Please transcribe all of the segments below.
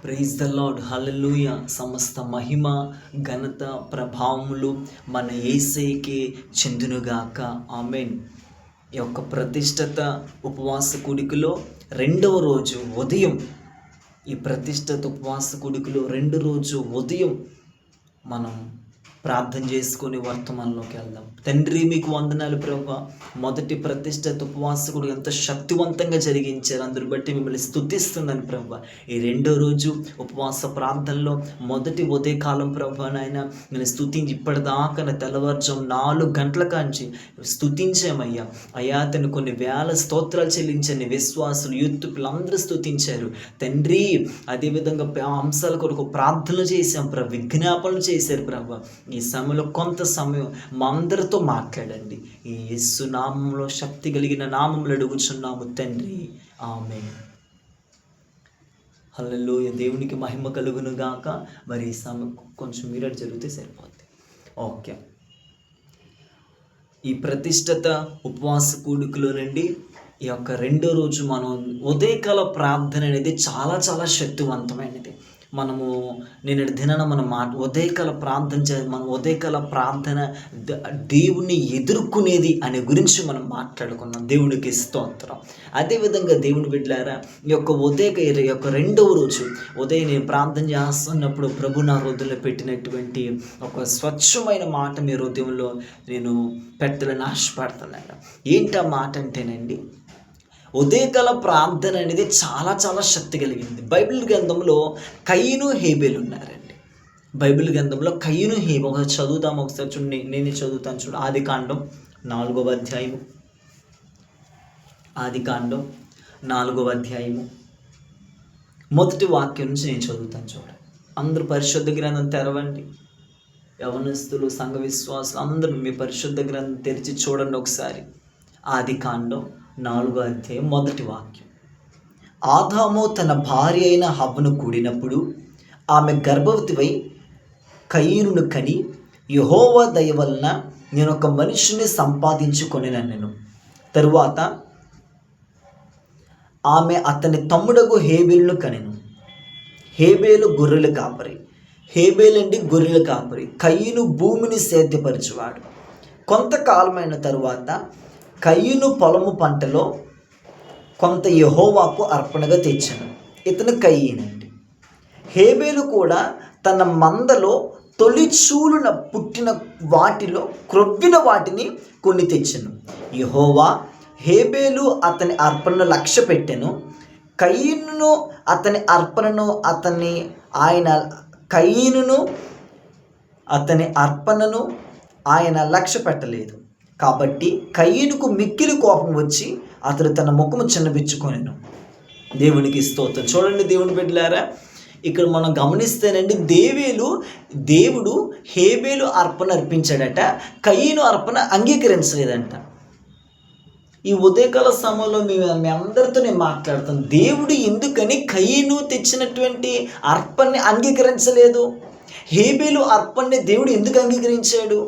Praise the lord, హల్లెలూయా. సమస్త మహిమ, ఘనత, ప్రభావములు మన యేసయ్యకే చెందునుగాక. ఆమేన్. ఈ యొక్క ప్రతిష్ఠిత ఉపవాస కూడికలో రెండవ రోజు ఉదయం, ఈ ప్రతిష్ఠిత ఉపవాస కూడికలో రోజు ఉదయం మనం ప్రార్థన చేసుకొని వర్తమానంలోకి వెళ్దాం. తండ్రి, మీకు వందనాలు ప్రభా. మొదటి ప్రతిష్ఠిత ఉపవాసకుడు ఎంత శక్తివంతంగా జరిగించారు, అందుని బట్టి మిమ్మల్ని స్తుతిస్తున్నాను ప్రభా. ఈ రెండో రోజు ఉపవాస ప్రార్థనలో మొదటి ఉదయకాలం ప్రభా నాయన నేను స్తుతించి ఇప్పటిదాకా తెల్లవారుజాము 4 గంటల కాంచి స్తుతించామయ్యా. అయ్యా తను కొన్ని వేల స్తోత్రాలు చెల్లించండి. విశ్వాసులు, యూత్ పిల్లలందరూ స్తుతించారు తండ్రి. అదేవిధంగా అంశాల కొరకు ప్రార్థనలు చేశాం ప్రభా, విజ్ఞాపనలు చేశారు ప్రభా. ఈ సమయంలో కొంత సమయం మా అందరితో మాట్లాడండి. ఈ యేసు నామంలో, శక్తి కలిగిన నామంలో అడుగుచున్నాము తండ్రి, ఆమేన్. హల్లెలూయా. దేవునికి మహిమ కలుగును గాక. మరి ఈ సమయం కొంచెం మీరట్ జరిగితే సరిపోద్ది. ఓకే. ఈ ప్రతిష్ఠిత ఉపవాస కూడికలో నుండి ఈ యొక్క రెండో రోజు మనం ఉదయకాల ప్రార్థన అనేది చాలా చాలా శక్తివంతమైనది. మనము నిన్నటి దినాన మనం ఉదయకాల ప్రార్థన మనం ఉదయకాల ప్రార్థన దేవుణ్ణి ఎదుర్కొనేది అనే గురించి మనం మాట్లాడుకున్నాం. దేవునికి స్తోత్రం. అదేవిధంగా దేవుని బిడ్డలారా, ఈ యొక్క రెండవ రోజు ఉదయం నేను ప్రార్థన చేస్తున్నప్పుడు ప్రభు నా హృదయంలో పెట్టినటువంటి ఒక స్వచ్ఛమైన మాట మీ హృదయంలో నేను పెట్టాలని ఆశపడుతున్నాను. ఏంటి ఆ మాట అంటేనండి, ఉదయకాల ప్రార్థన అనేది చాలా చాలా శక్తి కలిగింది. బైబిల్ గ్రంథంలో కయీను, హేబేలు ఉన్నారండి. బైబిల్ గ్రంథంలో కయీను, హేబేలు చదువుతాము ఒకసారి. చూడండి, నేనే చదువుతాను. చూడు, ఆదికాండం 4వ అధ్యాయము. ఆదికాండం 4వ అధ్యాయము మొదటి వాక్యం నుంచి నేను చదువుతాను. చూడండి, అందరూ పరిశుద్ధ గ్రంథం తెరవండి. యవనస్తులు, సంఘ విశ్వాసులు అందరూ మీ పరిశుద్ధ గ్రంథం తెరిచి చూడండి ఒకసారి. ఆదికాండం 4వ అధ్యాయం మొదటి వాక్యం. ఆదాము తన భార్య అయిన హవ్వను కూడినప్పుడు ఆమె గర్భవతివై కయీనును కని, యెహోవా దయ వలన నేను ఒక మనిషిని సంపాదించుకొనినెను. తరువాత ఆమె అతని తమ్ముడగు హేబేలును కనెను. హేబేలు గొర్రెల కాపరి, హేబేలండి గొర్రెల కాపరి. కయీను భూమిని సేద్యపరచువాడు. కొంతకాలమైన తరువాత కయీను పొలము పంటలో కొంత యెహోవాకు అర్పణగా తెచ్చాను. ఇతను కయీనండి. హేబేలు కూడా తన మందలో తొలిచూలున పుట్టిన వాటిలో క్రొవ్విన వాటిని కొన్ని తెచ్చాను. యెహోవా హేబేలు అతని అర్పణను లక్ష్య పెట్టెను, కయీనును అతని అర్పణను ఆయన లక్ష్య పెట్టలేదు. కాబట్టి కయీనుకు మిక్కిలి కోపం వచ్చి అతడు తన ముఖము చిన్నబిచ్చుకొనెను. దేవునికి స్తోత్రం. చూడండి దేవుని బిడ్డలారా, ఇక్కడ మనం గమనిస్తేనండి, దేవుడు హేబేలు అర్పణ అర్పించాడట, కయీను అర్పణ అంగీకరించలేదంట. ఈ ఉదయకాల సమయంలో మీ అందరితో నేను మాట్లాడుతాను. దేవుడు ఎందుకని కయీను తెచ్చినటువంటి అర్పణని అంగీకరించలేదు? హేబేలు అర్పణని దేవుడు ఎందుకు అంగీకరించాడు?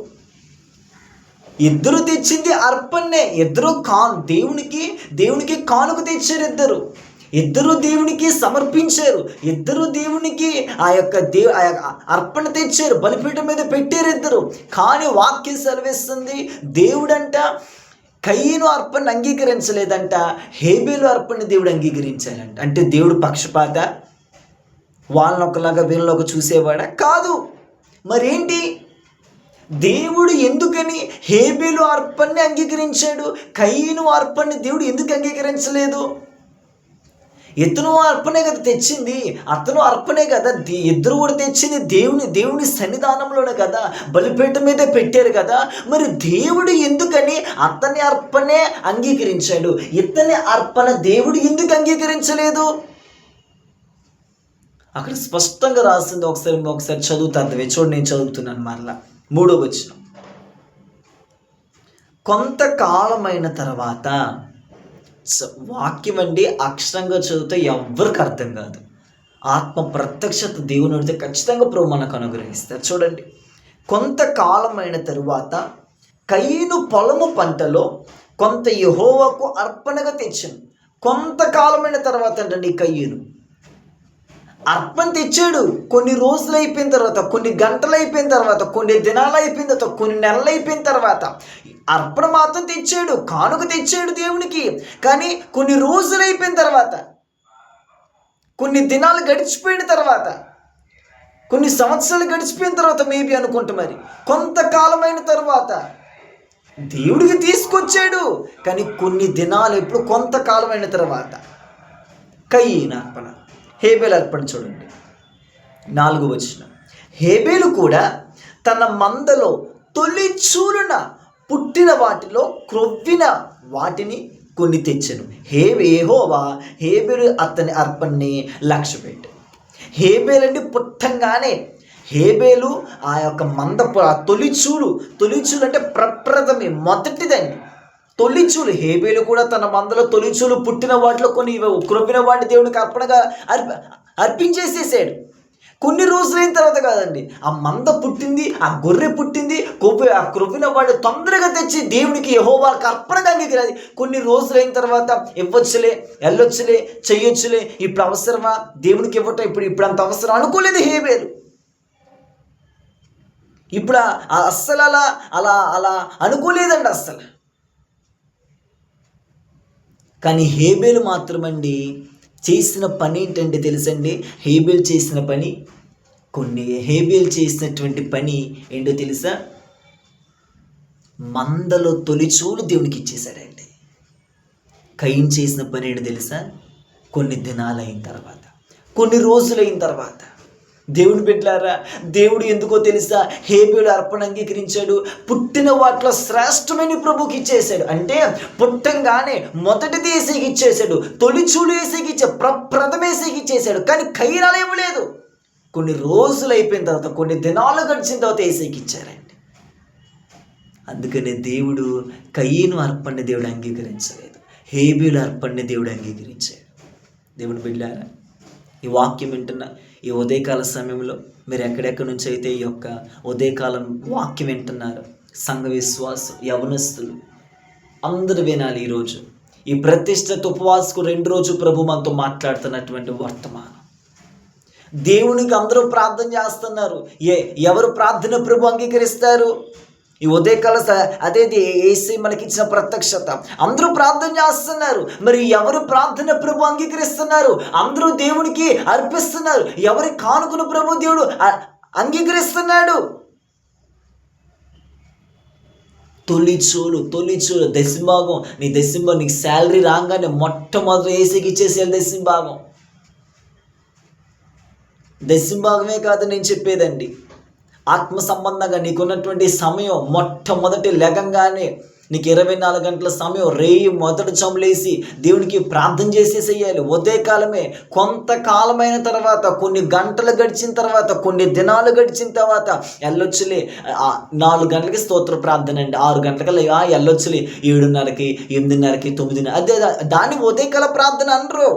ఇద్దరు తెచ్చింది అర్పణనే. ఇద్దరు దేవునికి కానుక తెచ్చారు. ఇద్దరు దేవునికి సమర్పించారు. ఇద్దరు దేవునికి ఆ యొక్క అర్పణ తెచ్చారు, బలిపీఠం మీద పెట్టారు ఇద్దరు. కానీ వాక్యం సెలవిస్తుంది, దేవుడంట కయీను అర్పణ అంగీకరించలేదంట, హేబేలు అర్పణ దేవుడు అంగీకరించాలంట. అంటే దేవుడు పక్షపాత, వాళ్ళని ఒకలాగా వీళ్ళని ఒక చూసేవాడా? కాదు. మరేంటి? దేవుడు ఎందుకని హేబేలు అర్పణని అంగీకరించాడు, కయీను అర్పణని దేవుడు ఎందుకు అంగీకరించలేదు? ఇతను అర్పణే కదా తెచ్చింది, అతను అర్పణే కదా, ఇద్దరు కూడా తెచ్చింది దేవుని సన్నిధానంలోనే కదా, బలిపీఠం మీద పెట్టారు కదా. మరి దేవుడు ఎందుకని అతని అర్పణే అంగీకరించాడు, ఇతని అర్పణ దేవుడు ఎందుకు అంగీకరించలేదు? అక్కడ స్పష్టంగా రాసింది. ఒకసారి చదువుతాను. చూడండి, నేను చదువుతున్నాను మరలా. 3వ వచనం. కొంతకాలమైన తర్వాత, వాక్యం అండి అక్షరంగా చదివితే ఎవ్వరికి అర్థం కాదు. ఆత్మ ప్రత్యక్షత దేవుని అడిగితే ఖచ్చితంగా ప్రభు మనకు అనుగ్రహిస్తారు. చూడండి, కొంతకాలమైన తరువాత కయీను పొలము పంటలో కొంత యెహోవాకు అర్పణగా తెచ్చాను. కొంతకాలమైన తర్వాత అంటండి కయీను అర్పణ తెచ్చాడు. కొన్ని రోజులు అయిపోయిన తర్వాత, కొన్ని గంటలు అయిపోయిన తర్వాత, కొన్ని దినాలు అయిపోయిన తర్వాత, కొన్ని నెలలు అయిపోయిన తర్వాత అర్పణ మాత్రం తెచ్చాడు, కానుక తెచ్చాడు దేవునికి. కానీ కొన్ని రోజులు అయిపోయిన తర్వాత, కొన్ని దినాలు గడిచిపోయిన తర్వాత, కొన్ని సంవత్సరాలు గడిచిపోయిన తర్వాత మేబీ అనుకుంటా, మరి కొంతకాలమైన తర్వాత దేవుడికి తీసుకొచ్చాడు. కానీ కొన్ని దినాలు ఎప్పుడు కొంతకాలమైన తర్వాత కయీను అర్పణ, హేబేలు అర్పణ చూడండి 4వ వచనం. హేబేలు కూడా తన మందలో తొలి చూలున పుట్టిన వాటిలో క్రొవ్విన వాటిని కొన్ని తెచ్చెను. యెహోవా హేబేలు అతని అర్పణని లక్ష్యపెట్టాడు. హేబేలు అంటే పుట్టంగానే హేబేలు ఆ యొక్క మంద తొలిచూలు అంటే ప్రప్రథమే, మొదటిదండి తొలిచూలు. హేబేలు కూడా తన మందలో తొలిచూలు పుట్టిన వాటిలో కొన్ని క్రొవ్విన వాటి దేవునికి అర్పణగా అర్పించేసేసాడు. కొన్ని రోజులైన తర్వాత కాదండి, ఆ మంద పుట్టింది, ఆ గొర్రె పుట్టింది, ఆ క్రొవ్విన వాడు తొందరగా తెచ్చి దేవునికి యెహోవాకి అర్పణగా అంగీకరించాలి. కొన్ని రోజులైన తర్వాత ఇవ్వచ్చులే, వెళ్ళొచ్చులే, చెయ్యొచ్చులే, ఇప్పుడు అవసరమా దేవునికి ఇవ్వటం, ఇప్పుడు అంత అవసరం అనుకోలేదు హేబేలు. ఇప్పుడు అస్సలు అలా అనుకోలేదండి అస్సలు. కానీ హేబేలు మాత్రమండి చేసిన పని ఏంటంటే తెలుసండి, హేబేలు చేసిన పని హేబేలు చేసినటువంటి పని ఏంటో తెలుసా? మందలో తొలిచూలు దేవునికి ఇచ్చేశాడండి. కయీను చేసిన పని ఏంటో తెలుసా? కొన్ని దినాలైన తర్వాత, కొన్ని రోజులైన తర్వాత, దేవుని బిడ్డలారా, దేవుడు ఎందుకో తెలుసా హేబేలు అర్పణ అంగీకరించాడు? పుట్టిన వాటిలో శ్రేష్టమైన ప్రభుకి ఇచ్చేసాడు. అంటే పుట్టంగానే మొదటిది ఏసైకి ఇచ్చేసాడు, తొలిచూలు ఏసైకి ఇచ్చాడు, ప్రథమ ఏసైకి ఇచ్చేసాడు. కానీ కయీను అలా ఇవ్వలేదు. కొన్ని రోజులు అయిపోయిన తర్వాత, కొన్ని దినాలు గడిచిన తర్వాత ఏసైకి ఇచ్చారండి. అందుకనే దేవుడు కయీను అర్పణని దేవుడు అంగీకరించలేదు, హేబేలు అర్పణని దేవుడు అంగీకరించాడు. దేవుని బిడ్డలారా, ఈ వాక్యం వింటున్న ఈ ఉదయకాల సమయంలో మీరు ఎక్కడెక్కడి నుంచి అయితే ఈ యొక్క ఉదయకాలం వాక్యం వింటున్నారు, సంఘ విశ్వాసం యవనస్తులు అందరూ వినాలి. ఈరోజు ఈ ప్రతిష్ఠిత ఉపవాసకు 2 రోజు ప్రభు మనతో మాట్లాడుతున్నటువంటి వర్తమానం. దేవునికి అందరూ ప్రార్థన చేస్తున్నారు. ఎవరు ప్రార్థన ప్రభు అంగీకరిస్తారు? ఈ ఉదయకాల అదేది యేసే మనకి ఇచ్చిన ప్రత్యక్షత. అందరూ ప్రార్థన చేస్తున్నారు. మరి ఎవరు ప్రార్థన ప్రభు అంగీకరిస్తున్నారు? అందరూ దేవునికి అర్పిస్తున్నారు. ఎవరి కానుకను ప్రభు దేవుడు అంగీకరిస్తున్నాడు? తొలిచూలు దశంభాగం. నీ దశంభాగం, నీకు శాలరీ రాగానే మొట్టమొదటి యేసేకి ఇచ్చేసేయాలి దశంభాగమే కాదు నేను చెప్పేదండి, ఆత్మ సంబంధంగా నీకున్నటువంటి సమయం మొట్టమొదటి లెగంగానే నీకు 24 గంటల సమయం, రేయి మొదటి చములేసి దేవునికి ప్రార్థన చేసేసేయాలి. ఉదయకాలమే. కొంతకాలమైన తర్వాత, కొన్ని గంటలు గడిచిన తర్వాత, కొన్ని దినాలు గడిచిన తర్వాత వెళ్ళొచ్చులే. 4 గంటలకి స్తోత్ర ప్రార్థన అండి, 6 గంటలకి వెళ్ళొచ్చులే, 7:30కి 8:30కి 9:30, అదే దాన్ని ఉదయకాల ప్రార్థన అనరు.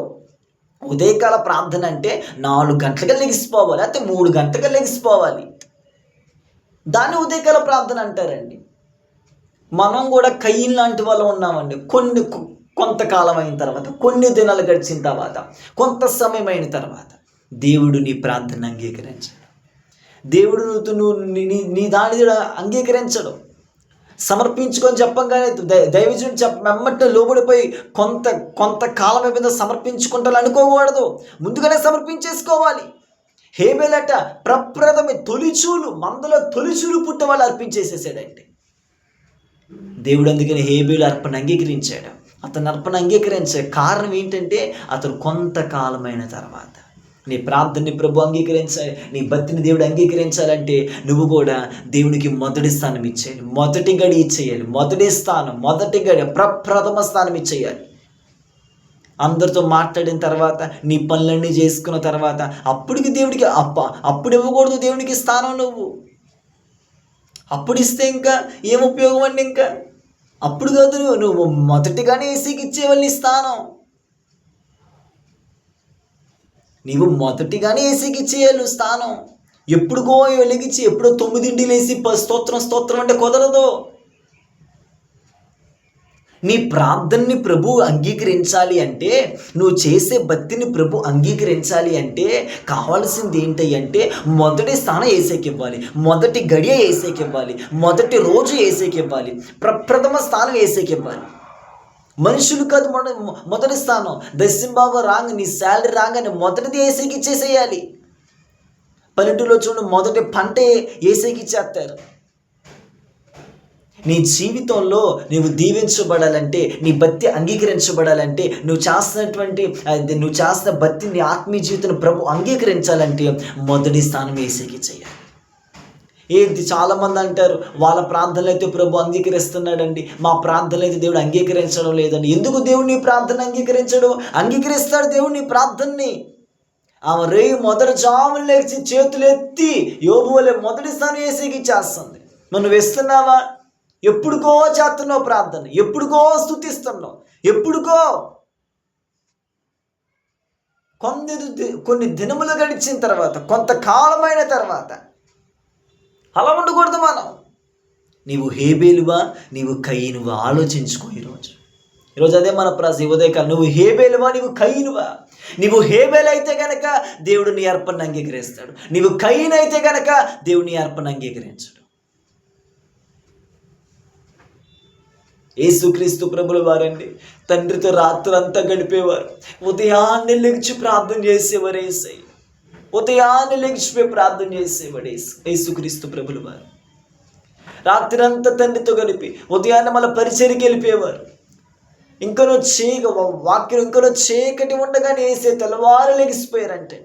ఉదయకాల ప్రార్థన అంటే 4 గంటలకి లెగిసిపోవాలి, అయితే 3 గంటలకి లెగిసిపోవాలి. దాన్ని ఉదయకాల ప్రార్థన అంటారండి. మనం కూడా కయీను లాంటి వాళ్ళు ఉన్నామండి. కొంతకాలం అయిన తర్వాత, కొన్ని దినాలు గడిచిన తర్వాత, కొంత సమయం అయిన తర్వాత దేవుడు నీ ప్రార్థన అంగీకరించడు. దేవుడు నీ దాని అంగీకరించడు. సమర్పించుకొని చెప్పంగానే దైవజనుడు వెమ్మట లోబడిపోయి కొంతకాలం అయిపోయిందో సమర్పించుకుంటాను అనుకోకూడదు, ముందుగానే సమర్పించేసుకోవాలి. హేబేలట ప్రప్రథమే తొలిచూలు, మందలో తొలిచూలు పుట్ట వాళ్ళు అర్పించేసేసాడండి దేవుడు. అందుకని హేబేలు అర్పణ అంగీకరించాడు. అతను అర్పణ అంగీకరించాడు. కారణం ఏంటంటే అతను కొంతకాలమైన తర్వాత నీ ప్రార్థనని ప్రభు అంగీకరించాలి, నీ భక్తిని దేవుడు అంగీకరించాలంటే నువ్వు కూడా దేవునికి మొదటి స్థానం ఇచ్చేయాలి, మొదటి గడి ఇచ్చేయాలి, మొదటి స్థానం, మొదటి గడి, ప్రథమ స్థానం ఇచ్చేయాలి. అందరితో మాట్లాడిన తర్వాత, నీ పనులన్నీ చేసుకున్న తర్వాత అప్పటికి దేవుడికి అప్పుడు ఇవ్వకూడదు దేవునికి స్థానం. అప్పుడు ఇస్తే ఇంకా ఏం ఉపయోగం అండి? ఇంకా అప్పుడు కాదు, నువ్వు మొదటిగానే ఏసీకి ఇచ్చేవాళ్ళు నీ స్థానం. నీవు మొదటిగానే ఏసీకి ఇచ్చేయాలి స్థానం. ఎప్పుడుగో వెలిగించి ఎప్పుడో 9 లేసి స్తోత్రం అంటే కుదరదు. నీ ప్రార్థనని ప్రభు అంగీకరించాలి అంటే, నువ్వు చేసే భక్తిని ప్రభు అంగీకరించాలి అంటే కావాల్సింది ఏంటి అంటే, మొదటి స్థానం ఏసేకి ఇవ్వాలి, మొదటి గడియ ఏసేకి ఇవ్వాలి, మొదటి రోజు ఏసేకి ఇవ్వాలి, ప్రథమ స్థానం ఏసేకి ఇవ్వాలి. మనుషులు కాదు, మొదటి స్థానం. దశంబాబు రాంగ, నీ శాలరీ రాగానే మొదటిది ఏసేకి ఇచ్చేసేయాలి. పల్లెటూరులో చూడండి, మొదటి పంట ఏసేకి ఇచ్చేస్తారు. నీ జీవితంలో నువ్వు దీవించబడాలంటే, నీ భక్తి అంగీకరించబడాలంటే, నువ్వు చేస్తున్న భక్తి, నీ ఆత్మీయ జీవితం ప్రభు అంగీకరించాలంటే మొదటి స్థానం ఏసేకి చేయాలి. ఏంటి చాలామంది అంటారు, వాళ్ళ ప్రార్థనలు అయితే ప్రభు అంగీకరిస్తున్నాడండి, మా ప్రార్థనలు అయితే దేవుడు అంగీకరించడం లేదండి. ఎందుకు దేవుడు నీ ప్రార్థన అంగీకరించడు? అంగీకరిస్తాడు దేవుడు నీ ప్రార్థనని. ఆమె రేయి మొదటి జాములు లేచి చేతులు ఎత్తి యోబు వలె మొదటి స్థానం ఏసేకి చేస్తుంది. నువ్వు వేస్తున్నావా? ఎప్పుడుకో చేస్తున్నావు ప్రార్థన, ఎప్పుడుకో స్తుతిస్తున్నావు, ఎప్పుడుకో. కొన్ని దినములు గడిచిన తర్వాత, కొంతకాలమైన తర్వాత అలా ఉండకూడదు మనం. నీవు హేబేలువా, నీవు కయీనువా? ఆలోచించుకో. ఈరోజు అదే మన ఉదయకాలం. నువ్వు హేబేలువా, నీవు కయీనువా? నీవు హేబేలు అయితే గనక దేవుడు నీ అర్పణ అంగీకరిస్తాడు. నీవు కయీను అయితే గనక దేవుడు నీ అర్పణ అంగీకరించడు. యేసుక్రీస్తు ప్రభుల వారండి తండ్రితో రాత్రంతా గడిపేవారు. ఉదయాన్నే లెగిచి ప్రార్థన చేసేవారు. యేసయ్య ఉదయాన్నే లెగిచిపోయి ప్రార్థన చేసేవాడు యేసుక్రీస్తు ప్రభుల వారు. రాత్రి అంతా తండ్రితో గడిపి ఉదయాన్నే మళ్ళీ పరిచర్యకి వెళ్ళిపోయేవారు. వాక్యం ఇంకనో చీకటి ఉండగానే వేసే తెల్లవారు లెగిసిపోయారంటే.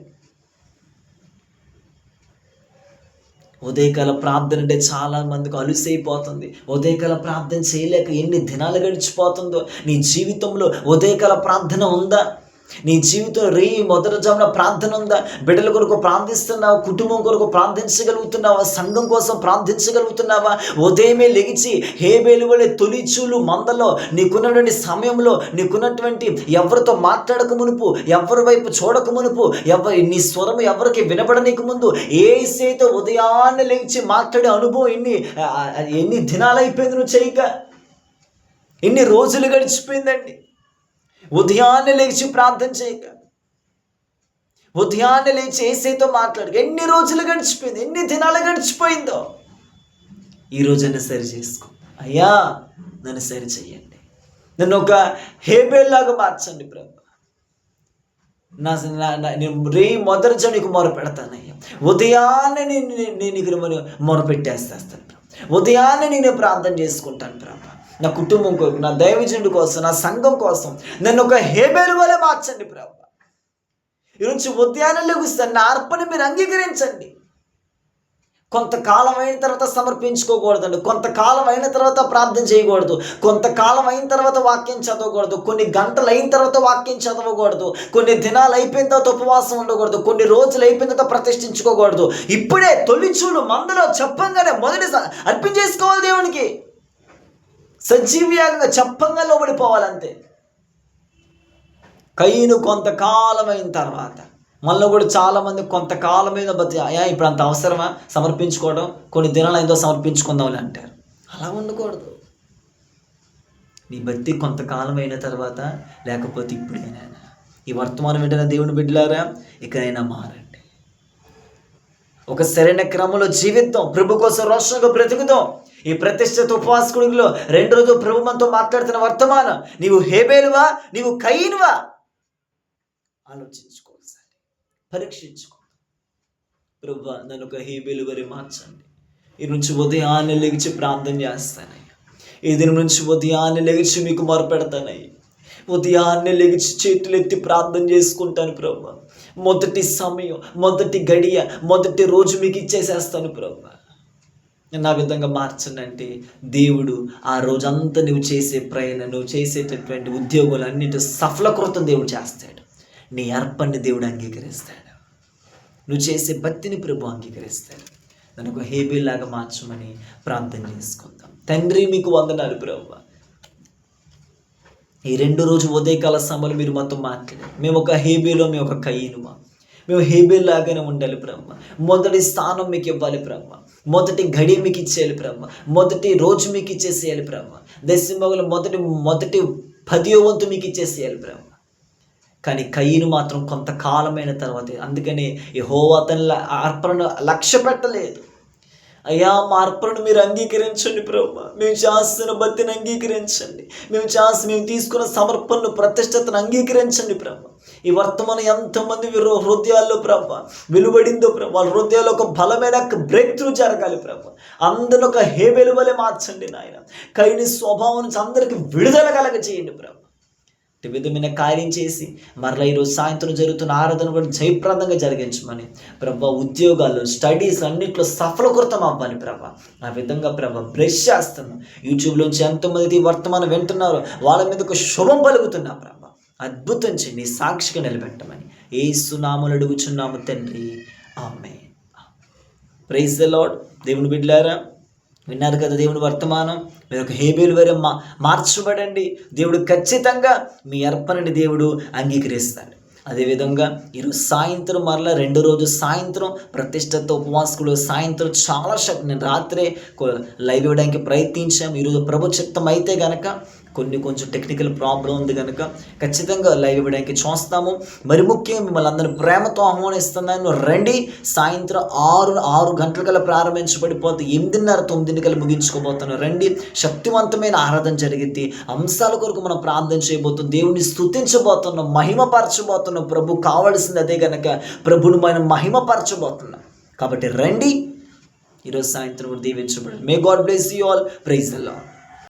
ఉదయకాల ప్రార్థన అంటే చాలా మందికి అలుసైపోతుంది. ఉదయకాల ప్రార్థన చేయలేక ఎన్ని దినాలు గడిచిపోతుందో. నీ జీవితంలో ఉదయకాల ప్రార్థన ఉందా? నీ జీవితం మొదటి జామున ప్రార్థన ఉందా? బిడ్డల కొరకు ప్రార్థిస్తున్నావా? కుటుంబం కొరకు ప్రార్థించగలుగుతున్నావా? సంఘం కోసం ప్రార్థించగలుగుతున్నావా? ఉదయమే లెగిచి హేబేలు వలె తొలిచూలు మందలో నీకున్నటువంటి సమయంలో, నీకున్నటువంటి ఎవరితో మాట్లాడక మునుపు, ఎవరి వైపు చూడక మునుపు, నీ స్వరం ఎవరికి వినపడనీకు ముందు యేసయ్యతో ఉదయాన్నే లెగిచి మాట్లాడే అనుభవం ఎన్ని దినాలు అయిపోయింది నువ్వు చేయక? ఎన్ని రోజులు గడిచిపోయిందండి. ఉదయాన్నే లేచి ప్రార్థన చేయక, ఉదయాన్నే లేచి యేసయ్యతో మాట్లాడక ఎన్ని రోజులు గడిచిపోయింది, ఎన్ని దినాలు గడిచిపోయిందో. ఈరోజైనా సరి చేసుకో. అయ్యా నన్ను సరి చెయ్యండి, నన్ను ఒక హేబేల్లాగా మార్చండి ప్రభు. నేను మొదటి జామున నీకు మొర పెడతానయ్యా. ఉదయాన్నే నేను నీకు మొర పెట్టేస్తాను ప్రభు. ఉదయాన్నే నేను ప్రార్థన చేసుకుంటాను ప్రభు. నా కుటుంబం కొరకు, నా దైవజనుడి కోసం, నా సంఘం కోసం నన్ను ఒక హేబేలు వలె మార్చండి ప్రభు. ఈరోజు ఉదయాన్నే లెగుస్తాను, నా అర్పణ మీరు అంగీకరించండి. కొంతకాలం అయిన తర్వాత సమర్పించుకోకూడదండి. కొంతకాలం అయిన తర్వాత ప్రార్థన చేయకూడదు. కొంతకాలం అయిన తర్వాత వాక్యం చదవకూడదు. కొన్ని గంటలు అయిన తర్వాత వాక్యం చదవకూడదు. కొన్ని దినాలు అయిపోయిన తర్వాత ఉపవాసం ఉండకూడదు. కొన్ని రోజులు అయిపోయిన తర్వాత ప్రతిష్ఠించుకోకూడదు. ఇప్పుడే తొలిచూలు మందలో చెప్పంగానే మొదటి అర్పించేసుకోవాలి దేవునికి. సజీవ్యంగా చెప్పంగా లోబడిపోవాలంతే. కయీను కొంతకాలం అయిన తర్వాత, మళ్ళీ కూడా చాలామంది కొంతకాలమైన ఇప్పుడు అంత అవసరమా సమర్పించుకోవడం, కొన్ని దినాలు అయిందో సమర్పించుకుందామని అంటారు. అలా ఉండకూడదు. నీ భక్తి కొంతకాలం అయిన తర్వాత, లేకపోతే ఇప్పుడైనా. ఈ వర్తమానం ఏంటైనా దేవుని బిడ్డలారా, ఇకనైనా మారండి. ఒక సరైన క్రమంలో జీవిద్దాం. ప్రభు కోసం రోషంగా బ్రతుకుదాం. ఈ ప్రతిష్ఠిత ఉపవాసకుడిలో 2 రోజులు ప్రభు మనతో మాట్లాడుతున్న వర్తమానం, నీవు హేబేలువా, నీవు కయీనువా? ఆలోచించుకో, పరీక్షించుకో. ప్రభు నన్ను ఒక హేబేలు వలె మార్చండి. ఈ నుంచి ఉదయాన్నే లెగిచి ప్రార్థన చేస్తానయ్యా. ఈ దినం నుంచి ఉదయాన్నే లెగిచి మీకు మొరపెడతానయ్యా. ఉదయాన్నే లెగిచి చేతులు ఎత్తి ప్రార్థన చేసుకుంటాను ప్రభు. మొదటి సమయం, మొదటి గడియ, మొదటి రోజు మీకు ఇచ్చేసేస్తాను ప్రభు. నా విధంగా మార్చండి అంటే దేవుడు ఆ రోజంతా నువ్వు చేసే ప్రయాణం, నువ్వు చేసేటటువంటి ఉద్యోగాలన్నిటి సఫలకృతం దేవుడు చేస్తాడు. నీ అర్పణని దేవుడు అంగీకరిస్తాడు. నువ్వు చేసే భక్తిని ప్రభు అంగీకరిస్తాడు. నన్ను ఒక హేబేల్లాగా మార్చమని ప్రార్థన చేసుకుందాం. తండ్రి మీకు వందనాలు ప్రభు. ఈ 2 రోజు ఉదయకాల సమయంలో మీరు మాతో మాట్లాడారు. మేము ఒక హేబేలో, మేము ఒక కయీనుమా. మేము హేబేల్ లాగానే ఉండాలి ప్రభు. మొదటి స్థానం మీకు ఇవ్వాలి ప్రభు. మొదటి గడియ మీకు ఇచ్చేయాలి ప్రభు. మొదటి రోజు మీకు ఇచ్చేసేయాలి ప్రభు. దశమగలు మొదటి 10వ వంతు మీకు ఇచ్చేసేయాలి ప్రభు. కానీ కయ్యను మాత్రం కొంతకాలమైన తర్వాత, అందుకని యెహోవా అతని అర్పణను లక్ష్య పెట్టలేదు. అయ్యా, మా అర్పణను మీరు అంగీకరించండి ప్రభు, మేము చేస్తున్న భక్తిని అంగీకరించండి, మేము తీసుకున్న సమర్పణను ప్రతిష్టతను అంగీకరించండి ప్రభు. ఈ వర్తమానం ఎంతమంది హృదయాల్లో ప్రభు వెలువడిందో ప్రభు, వాళ్ళ హృదయాల్లో ఒక బలమైన బ్రేక్ త్రూ జరగాలి ప్రభు. అందరూ ఒక హేబెలు వలె మార్చండి నాయన. కయ్యని స్వభావం నుంచి అందరికీ విడుదల కలగ చేయండి ప్రభు. విధమైన కార్యం చేసి మరలా ఈరోజు సాయంత్రం జరుగుతున్న ఆరాధన కూడా జయప్రదంగా జరిగించమని ప్రభా. ఉద్యోగాల్లో, స్టడీస్ అన్నింటిలో సఫలకృతం అవ్వాలి ప్రభా. ఆ విధంగా ప్రభా బ్రష్ చేస్తున్నాం. యూట్యూబ్లోంచి ఎంతోమంది వర్తమానం వింటున్నారో వాళ్ళ మీద ఒక శుభం పలుకుతున్నా ప్రభా. అద్భుతం చేయండి, సాక్షిగా నిలబెట్టమని యేసు నామములో అడుగుచున్నాము తండ్రి, ఆమేన్. Praise the lord. దేవుని బిడ్డలారా, విన్నారు కదా దేవుని వర్తమానం. మీరు ఒక హేబేలు వలె మార్చబడండి. దేవుడు ఖచ్చితంగా మీ అర్పణని దేవుడు అంగీకరిస్తాడు. అదేవిధంగా ఈరోజు సాయంత్రం మరలా 2వ రోజు సాయంత్రం ప్రతిష్టత ఉపవాసకులు సాయంత్రం చాలా శక్తి. నేను రాత్రే లైవ్ ఇవ్వడానికి ప్రయత్నించాము. ఈరోజు ప్రభు చిత్తం అయితే కనుక కొంచెం టెక్నికల్ ప్రాబ్లం ఉంది కనుక ఖచ్చితంగా లైవ్ ఇవ్వడానికి చూస్తాము. మరి ముఖ్యంగా మిమ్మల్ని అందరినీ ప్రేమతో ఆహ్వానిస్తున్నాను. రండి. సాయంత్రం 6 గంటలకల్లా ప్రారంభించబడిపోతే 8:30-9 ముగించుకోబోతున్నాం. రండి. శక్తివంతమైన ఆరాధన జరిగింది. అంశాల కొరకు మనం ప్రార్థన చేయబోతున్నాం. దేవుని స్తుతించబోతున్నాం, మహిమపరచబోతున్నాం. ప్రభు కావాల్సింది అదే కనుక ప్రభుని మనం మహిమపరచబోతున్నాం. కాబట్టి రండి. ఈరోజు సాయంత్రం దీవించబడండి. May God bless you all. Praise the lord.